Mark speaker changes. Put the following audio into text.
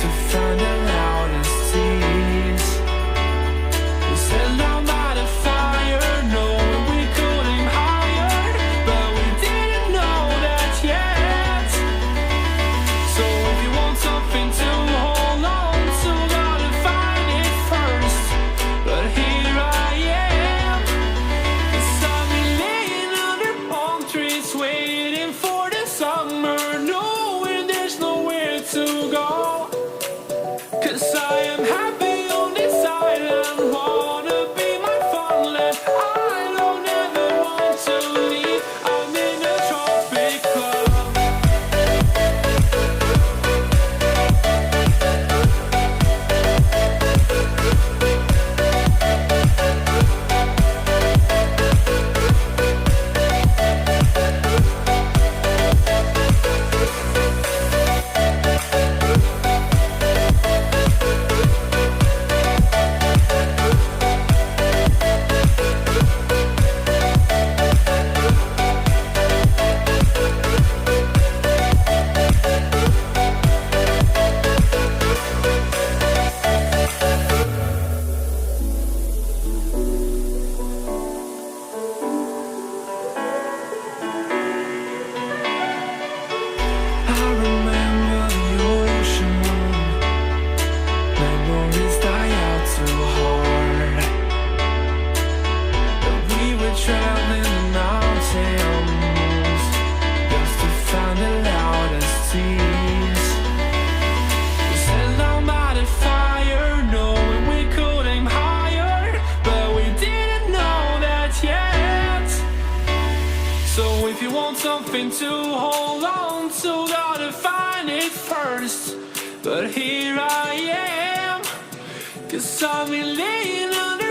Speaker 1: to find the loudest tease. We set down by the fire, knowing we could aim higher, but we didn't know that yet. So if you want something to hold on to, gotta find it first. But here I am, 'cause I've been laying under palm trees, waiting for the summer, knowing there's nowhere to go. 'Cause I am happy on this island, wanna be my farmland. I don't ever want to leave, I'm in a tropic club. I remember the ocean moon. Memories die out too hard. But we were traveling the mountains just to find the loudest tease. We sat down by the fire, knowing we could aim higher, but we didn't know that yet. So if you want something to hold on to, gotta find it first. But here I am, 'cause I've been laying under